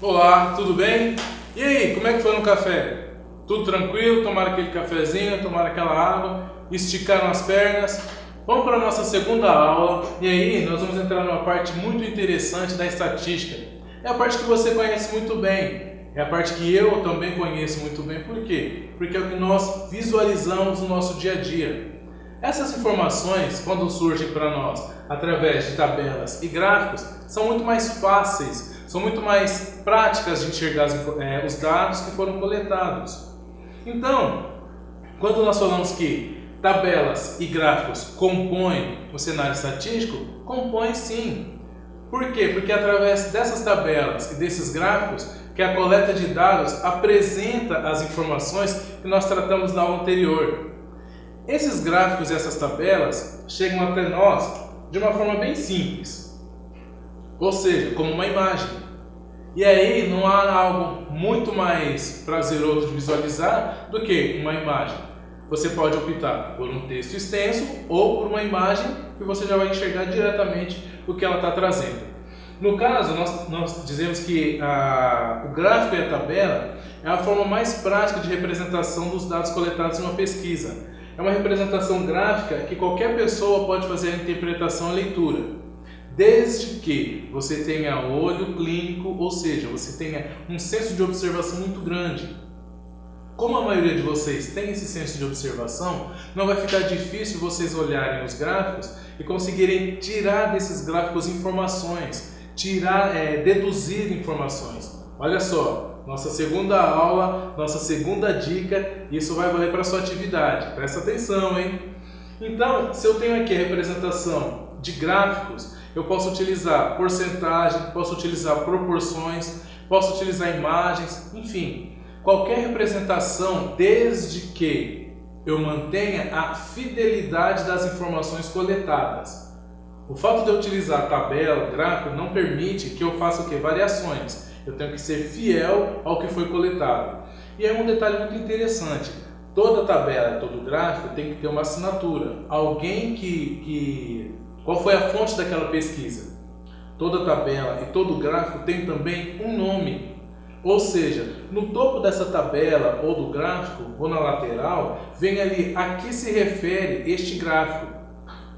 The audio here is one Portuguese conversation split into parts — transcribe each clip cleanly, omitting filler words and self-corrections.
Olá, tudo bem? E aí, como é que foi no café? Tudo tranquilo? Tomaram aquele cafezinho, tomaram aquela água, esticaram as pernas? Vamos para a nossa segunda aula e aí nós vamos entrar numa parte muito interessante da estatística. É a parte que você conhece muito bem, é a parte que eu também conheço muito bem. Por quê? Porque é o que nós visualizamos no nosso dia a dia. Essas informações, quando surgem para nós através de tabelas e gráficos, são muito mais fáceis, são muito mais práticas de enxergar os dados que foram coletados. Então, quando nós falamos que tabelas e gráficos compõem o cenário estatístico, compõem sim. Por quê? Porque através dessas tabelas e desses gráficos que a coleta de dados apresenta as informações que nós tratamos na aula anterior. Esses gráficos e essas tabelas chegam até nós de uma forma bem simples, ou seja, como uma imagem. E aí não há algo muito mais prazeroso de visualizar do que uma imagem. Você pode optar por um texto extenso ou por uma imagem que você já vai enxergar diretamente o que ela está trazendo. No caso, nós dizemos que o gráfico e a tabela é a forma mais prática de representação dos dados coletados em uma pesquisa. É uma representação gráfica que qualquer pessoa pode fazer a interpretação e leitura, desde que você tenha olho clínico, ou seja, você tenha um senso de observação muito grande. Como a maioria de vocês tem esse senso de observação, não vai ficar difícil vocês olharem os gráficos e conseguirem tirar desses gráficos informações, deduzir informações. Olha só. Nossa segunda aula, nossa segunda dica, isso vai valer para a sua atividade. Presta atenção, hein? Então, se eu tenho aqui a representação de gráficos, eu posso utilizar porcentagem, posso utilizar proporções, posso utilizar imagens, enfim. Qualquer representação, desde que eu mantenha a fidelidade das informações coletadas. O fato de eu utilizar tabela, gráfico, não permite que eu faça o quê? Variações. Eu tenho que ser fiel ao que foi coletado. E aí um detalhe muito interessante. Toda tabela, todo gráfico tem que ter uma assinatura. Alguém Qual foi a fonte daquela pesquisa? Toda tabela e todo gráfico tem também um nome. Ou seja, no topo dessa tabela ou do gráfico, ou na lateral, vem ali a que se refere este gráfico.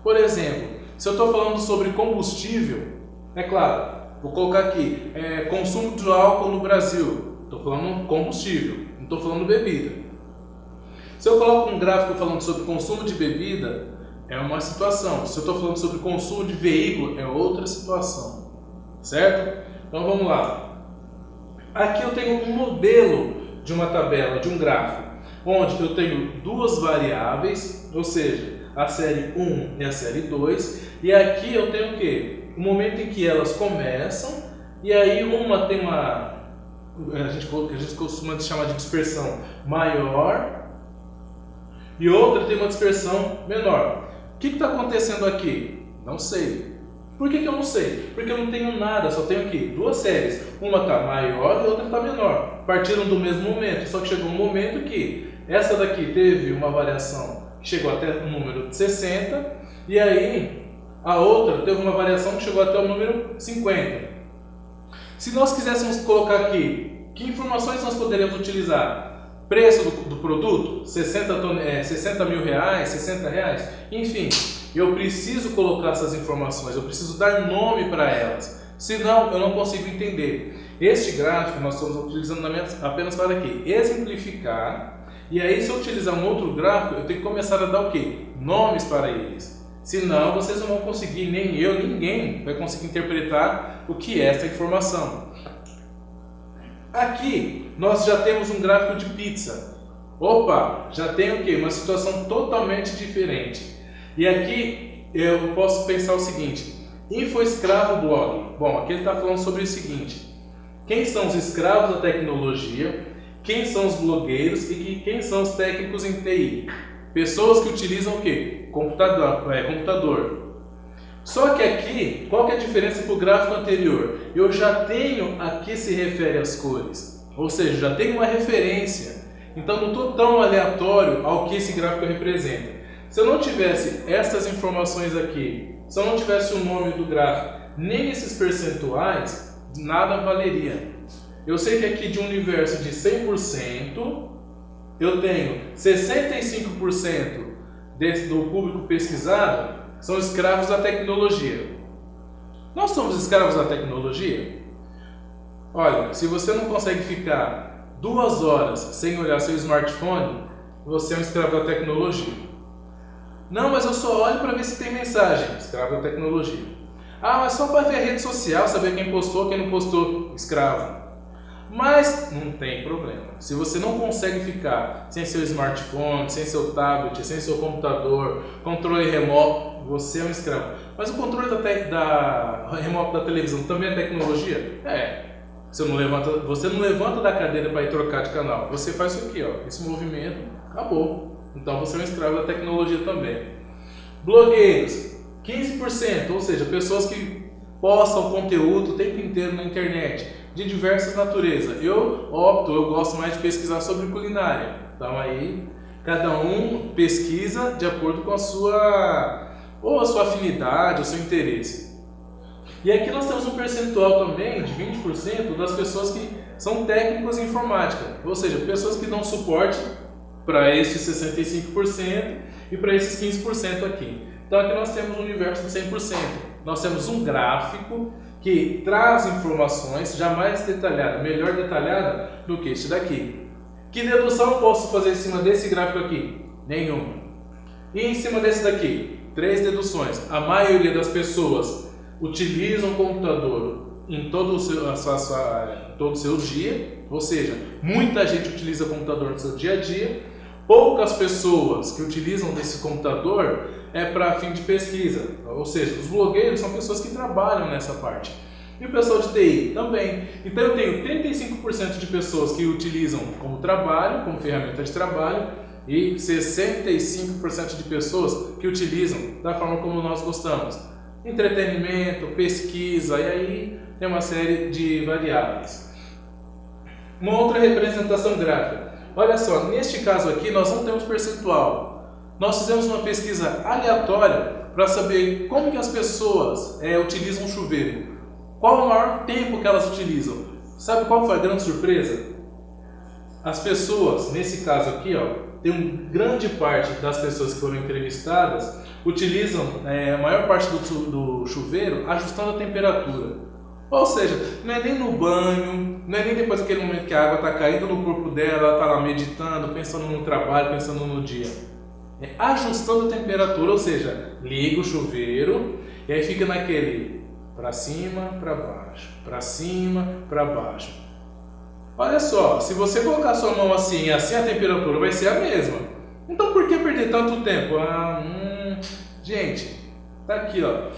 Por exemplo, se eu estou falando sobre combustível, é claro, vou colocar aqui, consumo de álcool no Brasil. Estou falando combustível, não estou falando bebida. Se eu coloco um gráfico falando sobre consumo de bebida, é uma situação. Se eu estou falando sobre consumo de veículo, é outra situação. Certo? Então vamos lá. Aqui eu tenho um modelo de uma tabela, de um gráfico, onde eu tenho duas variáveis, ou seja, a série 1 e a série 2. E aqui eu tenho o quê? O momento em que elas começam, e aí uma tem a gente costuma chamar de dispersão maior, e outra tem uma dispersão menor. O que está acontecendo aqui? Não sei. Por que eu não sei? Porque eu não tenho nada, só tenho aqui duas séries. Uma está maior e outra está menor. Partiram do mesmo momento, só que chegou um momento que essa daqui teve uma variação que chegou até o número de 60, e aí a outra teve uma variação que chegou até o número 50. Se nós quiséssemos colocar aqui, que informações nós poderíamos utilizar? Preço do produto? 60 mil reais, 60 reais? Enfim, eu preciso colocar essas informações, eu preciso dar nome para elas. Senão, eu não consigo entender. Este gráfico nós estamos utilizando apenas para quê? Exemplificar. E aí, se eu utilizar um outro gráfico, eu tenho que começar a dar o quê? Nomes para eles. Senão, vocês não vão conseguir, nem eu, ninguém vai conseguir interpretar o que é essa informação. Aqui, nós já temos um gráfico de pizza. Opa, já tem o quê? Uma situação totalmente diferente. E aqui, eu posso pensar o seguinte. InfoEscravo Blog. Bom, aqui ele está falando sobre o seguinte. Quem são os escravos da tecnologia? Quem são os blogueiros? E quem são os técnicos em TI? Pessoas que utilizam o quê? Computador. Só que aqui, qual que é a diferença para o gráfico anterior? Eu já tenho a que se refere às cores. Ou seja, já tenho uma referência. Então não estou tão aleatório ao que esse gráfico representa. Se eu não tivesse essas informações aqui, se eu não tivesse o nome do gráfico, nem esses percentuais, nada valeria. Eu sei que aqui de um universo de 100%, eu tenho 65% do público pesquisado são escravos da tecnologia. Nós somos escravos da tecnologia? Olha, se você não consegue ficar 2 horas sem olhar seu smartphone, você é um escravo da tecnologia. Não, mas eu só olho para ver se tem mensagem. Escravo da tecnologia. Ah, mas só para ver a rede social, saber quem postou, quem não postou. Escravo. Mas não tem problema. Se você não consegue ficar sem seu smartphone, sem seu tablet, sem seu computador, controle remoto, você é um escravo. Mas o controle remoto da televisão também é tecnologia? É. Você não levanta da cadeira para ir trocar de canal. Você faz isso aqui, ó, esse movimento, acabou. Então você é um escravo da tecnologia também. Blogueiros, 15%, ou seja, pessoas que postam conteúdo o tempo inteiro na internet, de diversas naturezas. Eu gosto mais de pesquisar sobre culinária. Então aí, cada um pesquisa de acordo com a sua afinidade, o seu interesse. E aqui nós temos um percentual também de 20% das pessoas que são técnicos em informática, ou seja, pessoas que dão suporte para esses 65% e para esses 15% aqui. Então aqui nós temos um universo de 100%. Nós temos um gráfico que traz informações já mais detalhada, melhor detalhada do que este daqui. Que dedução eu posso fazer em cima desse gráfico aqui? Nenhuma. E em cima desse daqui? 3 deduções. A maioria das pessoas utilizam o computador em todo o seu dia, ou seja, muita gente utiliza o computador no seu dia a dia. Poucas pessoas que utilizam desse computador para fim de pesquisa, ou seja, os blogueiros são pessoas que trabalham nessa parte. E o pessoal de TI também. Então eu tenho 35% de pessoas que utilizam como trabalho, como ferramenta de trabalho, e 65% de pessoas que utilizam da forma como nós gostamos. Entretenimento, pesquisa, e aí tem uma série de variáveis. Uma outra representação gráfica. Olha só, neste caso aqui nós não temos percentual. Nós fizemos uma pesquisa aleatória para saber como que as pessoas utilizam o chuveiro. Qual o maior tempo que elas utilizam? Sabe qual foi a grande surpresa? As pessoas, nesse caso aqui, tem uma grande parte das pessoas que foram entrevistadas utilizam a maior parte do chuveiro ajustando a temperatura. Ou seja, não é nem no banho, não é nem depois daquele momento que a água está caindo no corpo dela, ela está lá meditando, pensando no trabalho, pensando no dia. É ajustando a temperatura, ou seja, liga o chuveiro e aí fica naquele para cima, para baixo, para cima, para baixo. Olha só, se você colocar sua mão assim a temperatura vai ser a mesma. Então por que perder tanto tempo? Gente, tá aqui, ó.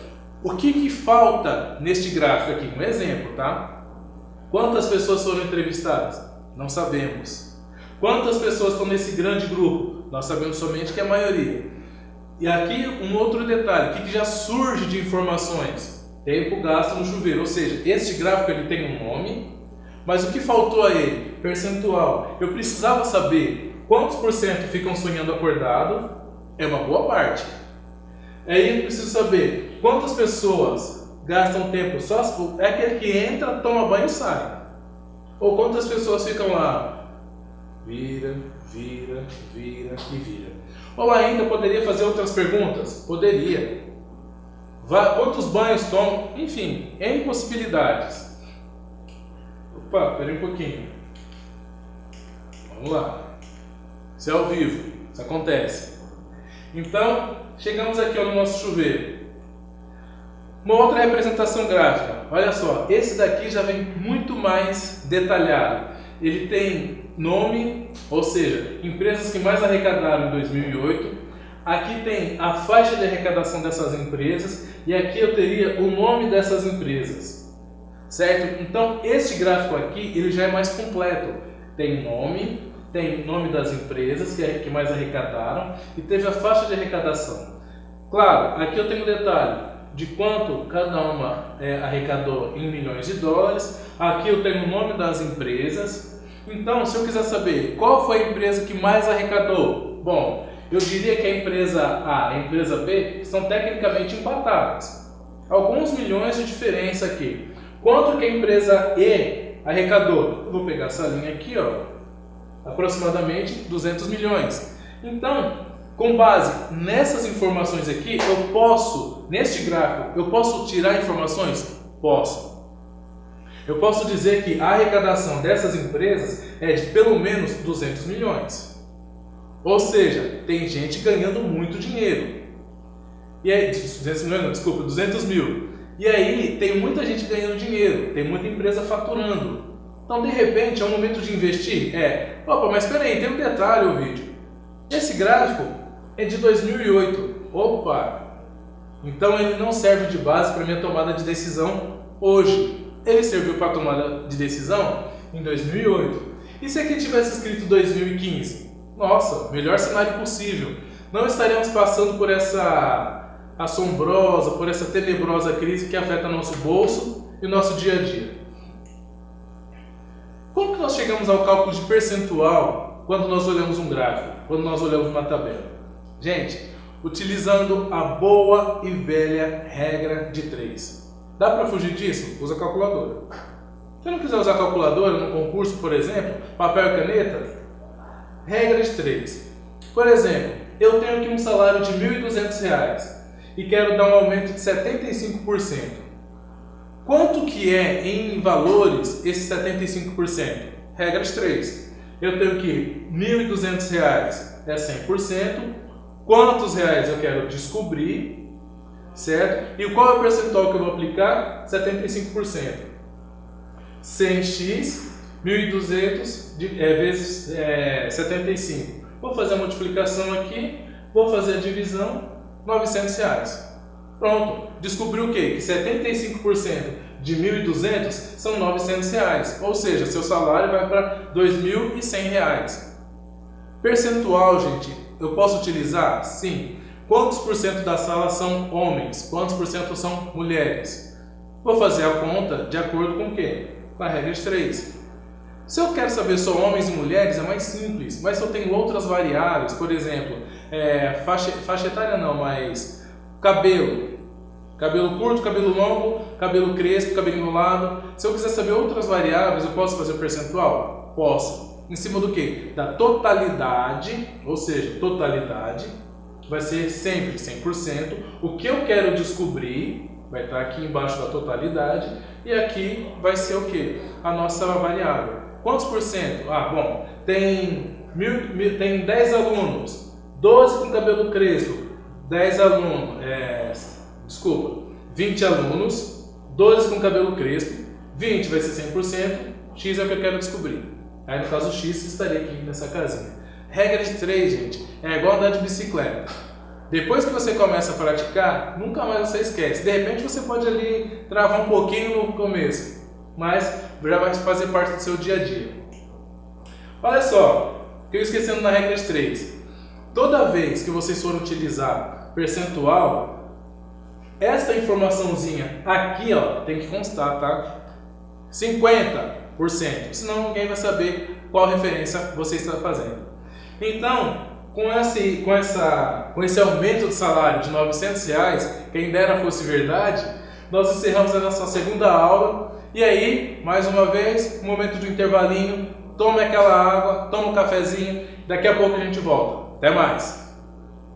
O que falta neste gráfico aqui? Um exemplo, tá? Quantas pessoas foram entrevistadas? Não sabemos. Quantas pessoas estão nesse grande grupo? Nós sabemos somente que é a maioria. E aqui um outro detalhe, o que já surge de informações? Tempo gasto no chuveiro, ou seja, este gráfico ele tem um nome, mas o que faltou a ele? Percentual. Eu precisava saber quantos por cento ficam sonhando acordado, é uma boa parte. Aí eu preciso saber quantas pessoas gastam tempo só, é aquele que entra, toma banho e sai. Ou quantas pessoas ficam lá, vira e vira. Ou ainda poderia fazer outras perguntas? Poderia. Quantos banhos tomam? Enfim, N possibilidades. Opa, espera um pouquinho. Vamos lá. Isso é ao vivo, isso acontece. Então, chegamos aqui no nosso chuveiro. Uma outra representação gráfica. Olha só, esse daqui já vem muito mais detalhado. Ele tem nome, ou seja, empresas que mais arrecadaram em 2008. Aqui tem a faixa de arrecadação dessas empresas e aqui eu teria o nome dessas empresas, certo? Então este gráfico aqui ele já é mais completo. Tem nome das empresas que mais arrecadaram e teve a faixa de arrecadação. Claro, aqui eu tenho um detalhe de quanto cada uma arrecadou em milhões de dólares. Aqui eu tenho o nome das empresas. Então, se eu quiser saber qual foi a empresa que mais arrecadou, bom, eu diria que a empresa A e a empresa B estão tecnicamente empatadas. Alguns milhões de diferença aqui. Quanto que a empresa E arrecadou, eu vou pegar essa linha aqui, ó, aproximadamente 200 milhões. Então, com base nessas informações aqui, eu posso, neste gráfico, eu posso tirar informações? Posso. Eu posso dizer que a arrecadação dessas empresas é de pelo menos 200 milhões. Ou seja, tem gente ganhando muito dinheiro. E aí, 200 milhões, não, desculpa, 200 mil. E aí, tem muita gente ganhando dinheiro, tem muita empresa faturando. Então, de repente, é o momento de investir? Opa, mas espera aí, tem um detalhe o vídeo. Esse gráfico é de 2008. Opa! Então, ele não serve de base para minha tomada de decisão hoje. Ele serviu para tomada de decisão em 2008. E se aqui tivesse escrito 2015? Nossa, melhor cenário possível. Não estaríamos passando por essa assombrosa, por essa tenebrosa crise que afeta nosso bolso e nosso dia a dia. Como que nós chegamos ao cálculo de percentual quando nós olhamos um gráfico, quando nós olhamos uma tabela? Gente, utilizando a boa e velha regra de 3. Dá para fugir disso? Usa a calculadora. Se não quiser usar a calculadora no concurso, por exemplo, papel e caneta, regra de 3. Por exemplo, eu tenho aqui um salário de R$ 1.200 e quero dar um aumento de 75%. Quanto que é em valores esse 75%? Regra de 3. Eu tenho que R$ 1.200 é 100%. Quantos reais eu quero descobrir? Certo? E qual é o percentual que eu vou aplicar? 75%. 100x, 1.200 vezes 75. Vou fazer a multiplicação aqui, vou fazer a divisão, R$ 900. Pronto. Descobri o quê? Que 75% de 1.200 são R$ 900. Ou seja, seu salário vai para R$ 2.100. Percentual, gente, eu posso utilizar? Sim. Quantos por cento da sala são homens? Quantos por cento são mulheres? Vou fazer a conta de acordo com o quê? Com a regra de 3. Se eu quero saber só homens e mulheres, é mais simples. Mas se eu tenho outras variáveis, por exemplo, faixa etária não, mas cabelo. Cabelo curto, cabelo longo, cabelo crespo, cabelo enrolado. Se eu quiser saber outras variáveis, eu posso fazer o percentual? Posso. Em cima do quê? Da totalidade, ou seja, totalidade. Vai ser sempre 100%. O que eu quero descobrir vai estar aqui embaixo da totalidade. E aqui vai ser o que? A nossa variável. Quantos por cento? Bom, tem 10 alunos, 12 com cabelo crespo, 10 alunos, 20 alunos, 12 com cabelo crespo, 20 vai ser 100%, X é o que eu quero descobrir. Aí no caso X estaria aqui nessa casinha. Regra de 3, gente, é igual andar de bicicleta. Depois que você começa a praticar, nunca mais você esquece. De repente você pode ali travar um pouquinho no começo, mas já vai fazer parte do seu dia a dia. Olha só, que eu esquecendo na regra de 3. Toda vez que vocês forem utilizar percentual, esta informaçãozinha aqui, ó, tem que constar, tá? 50%, senão ninguém vai saber qual referência você está fazendo. Então, com esse aumento de salário de R$ 900, quem dera fosse verdade, nós encerramos a nossa segunda aula. E aí, mais uma vez, um momento de intervalinho, tome aquela água, toma um cafezinho, daqui a pouco a gente volta. Até mais!